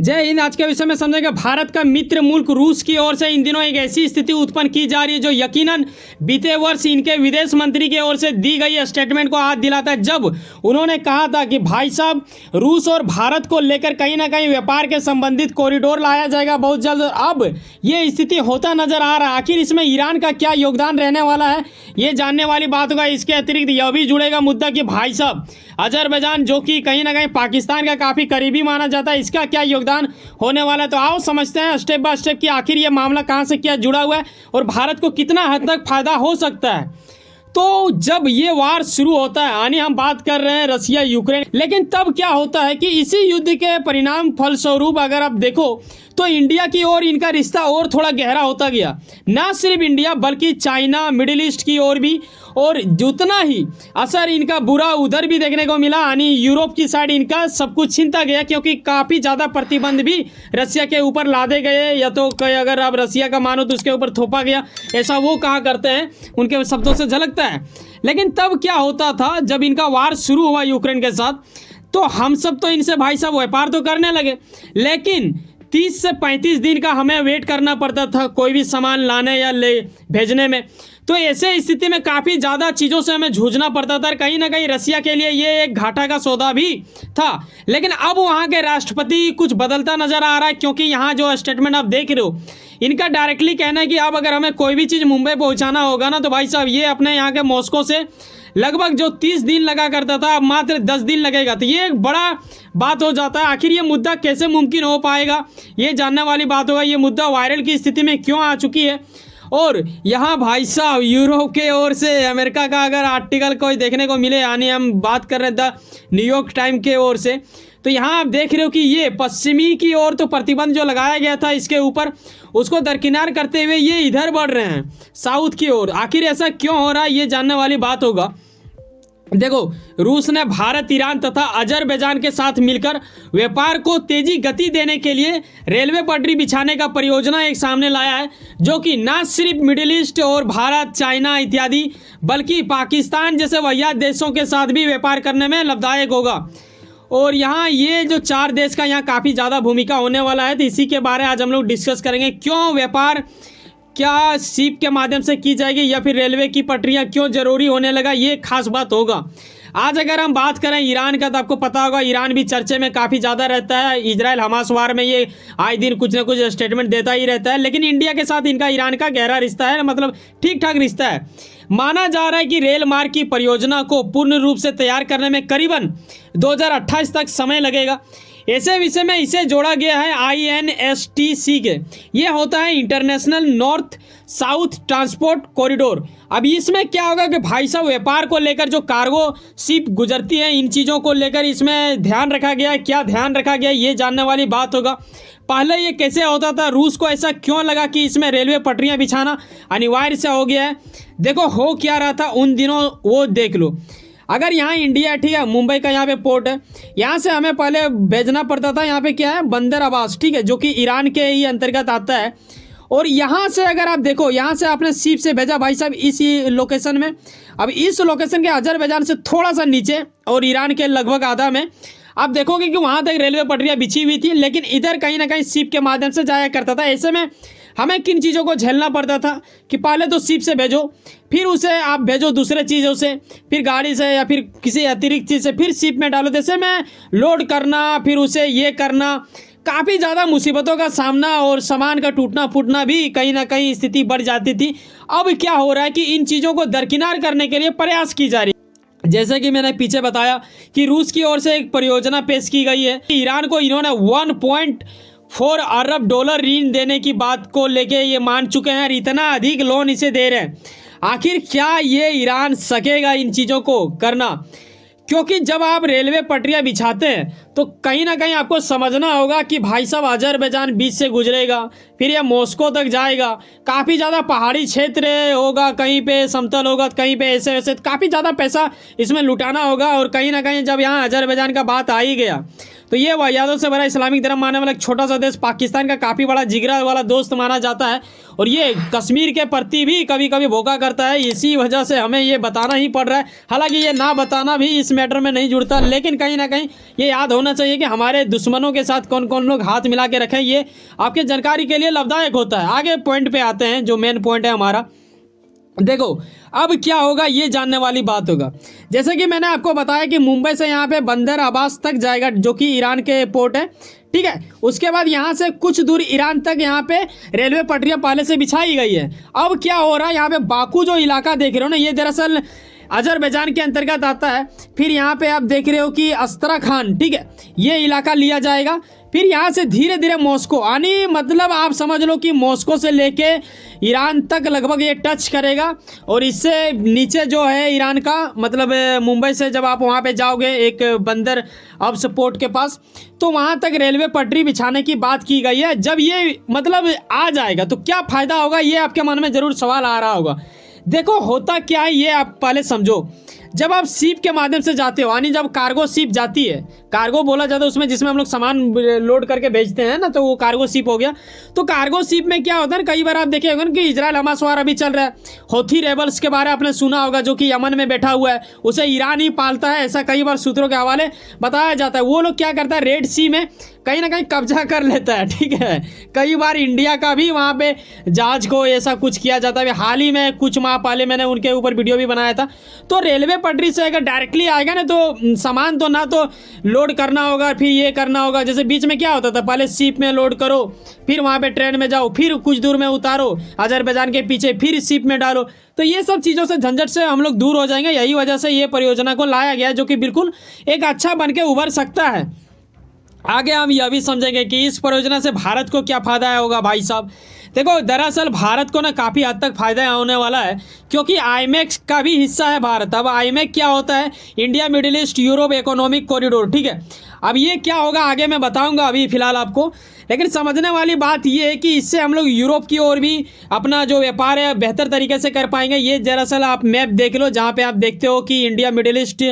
जय हिंद। आज के विषय में समझेंगे भारत का मित्र मुल्क रूस की ओर से इन दिनों एक ऐसी स्थिति उत्पन्न की जा रही है जो यकीनन बीते वर्ष इनके विदेश मंत्री की ओर से दी गई स्टेटमेंट को याद दिलाता है, जब उन्होंने कहा था कि भाई साहब रूस और भारत को लेकर कहीं ना कहीं व्यापार के संबंधित कॉरिडोर लाया जाएगा बहुत जल्द। अब ये स्थिति होता नजर आ रहा है। आखिर इसमें ईरान का क्या योगदान रहने वाला है, ये जानने वाली बात होगा। इसके अतिरिक्त यह भी जुड़ेगा मुद्दा कि भाई साहब अजरबैजान जो कि कहीं ना कहीं पाकिस्तान का काफ़ी करीबी माना जाता है, इसका क्या योगदान होने वाला है। तो आओ समझते हैं स्टेप बाय स्टेप कि आखिर ये मामला कहाँ से क्या जुड़ा हुआ है और भारत को कितना हद तक फायदा हो सकता है। तो जब ये वार शुरू होता है, यानी हम बात कर रहे हैं रसिया यूक्रेन, लेकिन तब क्या होता है कि इसी युद्ध के परिणाम फलस्वरूप अगर आप देखो तो इंडिया की ओर इनका रिश्ता और थोड़ा गहरा होता गया। ना सिर्फ इंडिया बल्कि चाइना, मिडिल ईस्ट की ओर भी, और जितना ही असर इनका बुरा उधर भी देखने को मिला, यानी यूरोप की साइड इनका सब कुछ छीनता गया, क्योंकि काफ़ी ज़्यादा प्रतिबंध भी रसिया के ऊपर लादे गए, या तो अगर आप रसिया का मानो तो उसके ऊपर थोपा गया, ऐसा वो कहा करते हैं, उनके शब्दों से झलकता है। लेकिन तब क्या होता था जब इनका वार शुरू हुआ यूक्रेन के साथ, तो हम सब तो इनसे भाई साहब व्यापार तो करने लगे, लेकिन 30 से 35 दिन का हमें वेट करना पड़ता था कोई भी सामान लाने या ले भेजने में। तो ऐसे स्थिति में काफ़ी ज़्यादा चीज़ों से हमें जूझना पड़ता था। कहीं ना कहीं रसिया के लिए ये एक घाटा का सौदा भी था। लेकिन अब वहाँ के राष्ट्रपति कुछ बदलता नज़र आ रहा है, क्योंकि यहाँ जो स्टेटमेंट आप देख रहे हो, इनका डायरेक्टली कहना है कि अब अगर हमें कोई भी चीज़ मुंबई पहुँचाना होगा ना, तो भाई साहब ये अपने यहाँ के मॉस्को से लगभग जो 30 दिन लगा करता था अब मात्र 10 दिन लगेगा। तो ये एक बड़ा बात हो जाता है। आखिर ये मुद्दा कैसे मुमकिन हो पाएगा, ये जानने वाली बात होगा। ये मुद्दा वायरल की स्थिति में क्यों आ चुकी है, और यहाँ भाई साहब यूरोप के ओर से अमेरिका का अगर आर्टिकल कोई देखने को मिले, यानी हम बात कर रहे थे न्यूयॉर्क टाइम के ओर से, तो यहाँ आप देख रहे हो कि ये पश्चिमी की ओर तो प्रतिबंध जो लगाया गया था इसके ऊपर, उसको दरकिनार करते हुए ये इधर बढ़ रहे हैं साउथ की ओर। आखिर ऐसा क्यों हो रहा है, ये जानने वाली बात होगा। देखो, रूस ने भारत, ईरान तथा अजरबैजान के साथ मिलकर व्यापार को तेजी गति देने के लिए रेलवे पटरी बिछाने का परियोजना एक सामने लाया है, जो कि न सिर्फ मिडिल ईस्ट और भारत, चाइना इत्यादि, बल्कि पाकिस्तान जैसे वाहियात देशों के साथ भी व्यापार करने में लाभदायक होगा। और यहाँ ये जो 4 देश का यहाँ काफ़ी ज़्यादा भूमिका होने वाला है, तो इसी के बारे में आज हम लोग डिस्कस करेंगे। क्यों व्यापार क्या शिप के माध्यम से की जाएगी या फिर रेलवे की पटरियां क्यों जरूरी होने लगा, ये खास बात होगा। आज अगर हम बात करें ईरान का, तो आपको पता होगा ईरान भी चर्चे में काफ़ी ज़्यादा रहता है। इजराइल हमास वार में ये आए दिन कुछ ना कुछ स्टेटमेंट देता ही रहता है। लेकिन इंडिया के साथ इनका ईरान का गहरा रिश्ता है, मतलब ठीक ठाक रिश्ता है। माना जा रहा है कि रेल मार्ग की परियोजना को पूर्ण रूप से तैयार करने में करीबन 2028 तक समय लगेगा। ऐसे विषय में इसे जोड़ा गया है INSTC के, ये होता है international north south transport corridor. अब इसमें क्या होगा कि भाई साहब व्यापार को लेकर जो कार्गो शिप गुजरती है, इन चीज़ों को लेकर इसमें ध्यान रखा गया है। क्या ध्यान रखा गया है, ये जानने वाली बात होगा। पहले ये कैसे होता था, रूस को ऐसा क्यों लगा कि इसमें रेलवे पटरियां बिछाना अनिवार्य से हो गया है। देखो हो क्या रहा था उन दिनों, वो देख लो। अगर यहाँ इंडिया, ठीक है, मुंबई का यहाँ पे पोर्ट है, यहाँ से हमें पहले भेजना पड़ता था, यहाँ पे क्या है बंदर अब्बास, ठीक है, जो कि ईरान के ही अंतर्गत आता है। और यहाँ से अगर आप देखो, यहाँ से आपने शिप से भेजा भाई साहब इस लोकेशन में। अब इस लोकेशन के अजरबैजान से थोड़ा सा नीचे और ईरान के लगभग आधा में आप देखोगे कि वहाँ तक रेलवे पटरियाँ बिछी हुई थी, लेकिन इधर कहीं ना कहीं शिप के माध्यम से जाया करता था। ऐसे में हमें किन चीज़ों को झेलना पड़ता था कि पहले तो शिप से भेजो, फिर उसे आप भेजो दूसरे चीज़ों से, फिर गाड़ी से या फिर किसी अतिरिक्त चीज़ से, फिर शिप में डालो। जैसे में लोड करना, फिर उसे ये करना, काफ़ी ज़्यादा मुसीबतों का सामना और सामान का टूटना फूटना भी कहीं ना कहीं स्थिति बढ़ जाती थी। अब क्या हो रहा है कि इन चीज़ों को दरकिनार करने के लिए प्रयास की जा रही है। जैसे कि मैंने पीछे बताया कि रूस की ओर से एक परियोजना पेश की गई है। ईरान को इन्होंने 1.4 अरब डॉलर ऋण देने की बात को लेके ये मान चुके हैं, और इतना अधिक लोन इसे दे रहे हैं। आखिर क्या ये ईरान सकेगा इन चीज़ों को करना, क्योंकि जब आप रेलवे पटरियां बिछाते हैं तो कहीं ना कहीं आपको समझना होगा कि भाई साहब अजरबैजान बीच से गुजरेगा, फिर यह मॉस्को तक जाएगा, काफ़ी ज़्यादा पहाड़ी क्षेत्र होगा, कहीं पे समतल होगा, कहीं पे ऐसे वैसे, काफ़ी ज़्यादा पैसा इसमें लुटाना होगा। और कहीं ना कहीं जब यहाँ अजरबैजान का बात आ ही गया तो ये वाहियातों से भरा इस्लामिक धर्म मानने वाला एक छोटा सा देश पाकिस्तान का काफ़ी बड़ा जिगरा वाला दोस्त माना जाता है और ये कश्मीर के प्रति भी कभी कभी भोका करता है। इसी वजह से हमें ये बताना ही पड़ रहा है। हालांकि ये ना बताना भी इस मैटर में नहीं जुड़ता, लेकिन कहीं ना कहीं ये याद होना चाहिए कि हमारे दुश्मनों के साथ कौन कौन लोग हाथ मिला के रखें। ये आपके जानकारी के लिए लाभदायक होता है। आगे पॉइंट पे आते हैं, जो मेन पॉइंट है हमारा। देखो अब क्या होगा ये जानने वाली बात होगा। जैसे कि मैंने आपको बताया कि मुंबई से यहाँ पे बंदर अब्बास तक जाएगा, जो कि ईरान के पोर्ट है, ठीक है। उसके बाद यहाँ से कुछ दूर ईरान तक यहाँ पे रेलवे पटरियाँ पहले से बिछाई गई है। अब क्या हो रहा है, यहाँ पे बाकू जो इलाका देख रहे हो ना, ये दरअसल अजरबैजान के अंतर्गत आता है। फिर यहाँ पे आप देख रहे हो कि अस्तराखान, ठीक है, ये इलाका लिया जाएगा। फिर यहाँ से धीरे धीरे मॉस्को, यानी मतलब आप समझ लो कि मॉस्को से लेके ईरान तक लगभग ये टच करेगा। और इससे नीचे जो है ईरान का, मतलब मुंबई से जब आप वहाँ पे जाओगे एक बंदर अब्स पोर्ट के पास, तो वहाँ तक रेलवे पटरी बिछाने की बात की गई है। जब ये मतलब आ जाएगा तो क्या फ़ायदा होगा, ये आपके मन में ज़रूर सवाल आ रहा होगा। देखो होता क्या है ये आप पहले समझो। जब आप शिप के माध्यम से जाते हो, यानी जब कार्गो शिप जाती है, कार्गो बोला जाता है उसमें जिसमें हम लोग सामान लोड करके भेजते हैं ना, तो वो कार्गो शिप हो गया। तो कार्गो शिप में क्या होता है ना, कई बार आप देखे होंगे कि इजराइल हमास वार अभी चल रहा है। हौथी रेबल्स के बारे में आपने सुना होगा, जो कि यमन में बैठा हुआ है, उसे ईरान ही पालता है, ऐसा कई बार सूत्रों के हवाले बताया जाता है। वो लोग क्या करता है, रेड सी में कहीं ना कहीं कब्जा कर लेता है, ठीक है। कई बार इंडिया का भी वहाँ पे जहाज को ऐसा कुछ किया जाता है। हाल ही में कुछ माह पहले मैंने उनके ऊपर वीडियो भी बनाया था। तो रेलवे पटरी से अगर डायरेक्टली आएगा ना, तो सामान तो ना तो लोड करना होगा, फिर ये करना होगा। जैसे बीच में क्या होता था, पहले शिप में लोड करो, फिर वहाँ पे ट्रेन में जाओ, फिर कुछ दूर में उतारो अजरबैजान के पीछे, फिर शिप में डालो। तो ये सब चीज़ों से, झंझट से हम लोग दूर हो जाएंगे। यही वजह से ये परियोजना को लाया गया है, जो कि बिल्कुल एक अच्छा बन के उभर सकता है। आगे हम यह भी समझेंगे कि इस परियोजना से भारत को क्या फ़ायदा होगा। भाई साहब देखो, दरअसल भारत को ना काफ़ी हद तक फ़ायदा होने वाला है, क्योंकि आईमेक्स का भी हिस्सा है भारत। अब आईमेक क्या होता है, India middle east Europe economic corridor, ठीक है। अब ये क्या होगा आगे मैं बताऊंगा, अभी फ़िलहाल आपको। लेकिन समझने वाली बात ये है कि इससे हम लोग यूरोप की ओर भी अपना जो व्यापार है बेहतर तरीके से कर पाएंगे। ये दरअसल आप मैप देख लो, जहाँ पे आप देखते हो कि India middle east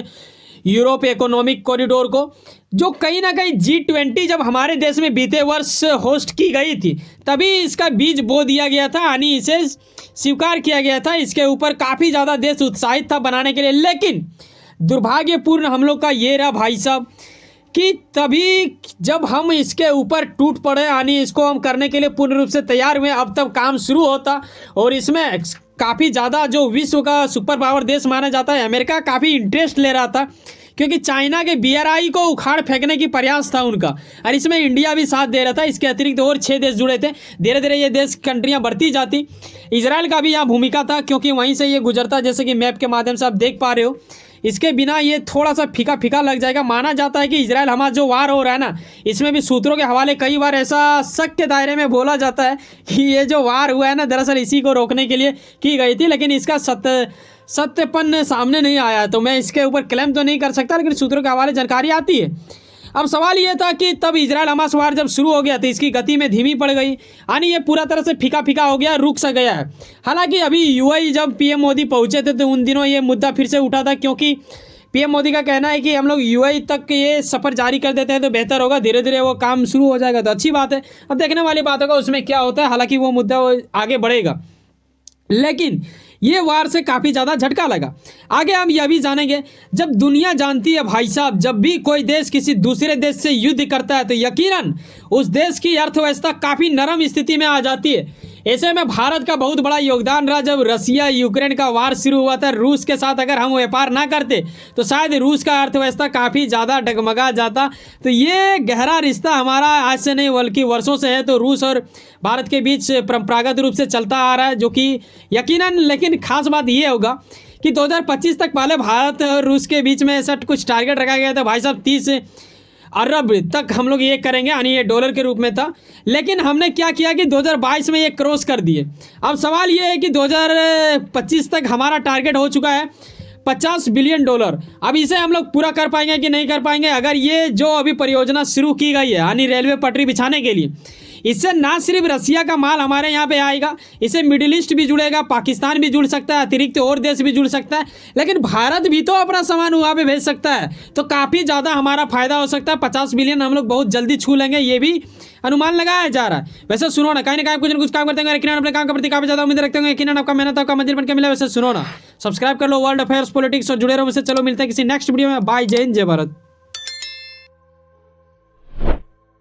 Europe economic corridor को, जो कहीं ना कहीं G20 जब हमारे देश में बीते वर्ष होस्ट की गई थी, तभी इसका बीज बो दिया गया था, यानी इसे स्वीकार किया गया था। इसके ऊपर काफ़ी ज़्यादा देश उत्साहित था बनाने के लिए। लेकिन दुर्भाग्यपूर्ण हम लोग का ये रहा भाई साहब कि तभी जब हम इसके ऊपर टूट पड़े, यानी इसको हम करने के लिए पूर्ण रूप से तैयार हुए, अब तब काम शुरू होता। और इसमें काफ़ी ज़्यादा जो विश्व का सुपर पावर देश माना जाता है अमेरिका, काफ़ी इंटरेस्ट ले रहा था, क्योंकि चाइना के BRI को उखाड़ फेंकने की प्रयास था उनका, और इसमें इंडिया भी साथ दे रहा था। इसके अतिरिक्त और 6 देश जुड़े थे। धीरे धीरे ये देश कंट्रियां बढ़ती जाती। इजराइल का भी यहाँ भूमिका था, क्योंकि वहीं से ये गुजरता, जैसे कि मैप के माध्यम से आप देख पा रहे हो। इसके बिना ये थोड़ा सा फीका फीका लग जाएगा। माना जाता है कि इजराइल हमारा जो वार हो रहा है ना, इसमें भी सूत्रों के हवाले कई बार ऐसा शक के दायरे में बोला जाता है कि ये जो वार हुआ है ना, दरअसल इसी को रोकने के लिए की गई थी। लेकिन इसका सत्यपन सामने नहीं आया, तो मैं इसके ऊपर क्लेम तो नहीं कर सकता, लेकिन सूत्रों के हवाले जानकारी आती है। अब सवाल ये था कि तब इजराइल हमास वार जब शुरू हो गया तो इसकी गति में धीमी पड़ गई, यानी ये पूरा तरह से फीका फीका हो गया, रुक सा गया है। हालांकि अभी UAE जब PM मोदी पहुंचे थे तो उन दिनों ये मुद्दा फिर से उठा था, क्योंकि PM मोदी का कहना है कि हम लोग UAE तक ये सफ़र जारी कर देते हैं तो बेहतर होगा, धीरे धीरे वो काम शुरू हो जाएगा, तो अच्छी बात है। अब देखने वाली बात होगा उसमें क्या होता है। हालांकि वो मुद्दा आगे बढ़ेगा, लेकिन ये वार से काफ़ी ज़्यादा झटका लगा। आगे हम यह भी जानेंगे, जब दुनिया जानती है भाई साहब, जब भी कोई देश किसी दूसरे देश से युद्ध करता है तो यकीनन उस देश की अर्थव्यवस्था काफ़ी नरम स्थिति में आ जाती है। ऐसे में भारत का बहुत बड़ा योगदान रहा। जब रसिया यूक्रेन का वार शुरू हुआ था, रूस के साथ अगर हम व्यापार ना करते तो शायद रूस का अर्थव्यवस्था काफ़ी ज़्यादा डगमगा जाता। तो ये गहरा रिश्ता हमारा आज से नहीं बल्कि वर्षों से है, तो रूस और भारत के बीच परंपरागत रूप से चलता आ रहा है, जो कि यकीनन। लेकिन खास बात ये होगा कि 2025 तक पहले भारत और रूस के बीच में ऐसा कुछ टारगेट रखा गया था भाई साहब, 30 अरब तक हम लोग ये करेंगे, यानी ये डॉलर के रूप में था। लेकिन हमने क्या किया कि 2022 में ये क्रॉस कर दिए। अब सवाल ये है कि 2025 तक हमारा टारगेट हो चुका है $50 बिलियन। अब इसे हम लोग पूरा कर पाएंगे कि नहीं कर पाएंगे। अगर ये जो अभी परियोजना शुरू की गई है, यानी रेलवे पटरी बिछाने के लिए, इससे ना सिर्फ रसिया का माल हमारे यहाँ पे आएगा, इससे मिडिल ईस्ट भी जुड़ेगा, पाकिस्तान भी जुड़ सकता है, अतिरिक्त और देश भी जुड़ सकता है, लेकिन भारत भी तो अपना सामान वहाँ पे भेज सकता है। तो काफ़ी ज़्यादा हमारा फायदा हो सकता है। 50 बिलियन हम लोग बहुत जल्दी छू लेंगे, ये भी अनुमान लगाया जा रहा है। वैसे सुनो ना, कहीं ना कहीं कुछ न कुछ काम करते हैं, यकीनन अपने काम के प्रति काफ़ी ज़्यादा उम्मीद रखते होंगे, यकीनन आपका मेहनत आपका मंजिल बन के मिला। वैसे सुनो ना, सब्सक्राइब कर लो वर्ल्ड अफेयर्स पॉलिटिक्स और जुड़े रहो मुझसे। चलो मिलते हैं किसी नेक्स्ट वीडियो में। बाय, जय हिंद, जय भारत।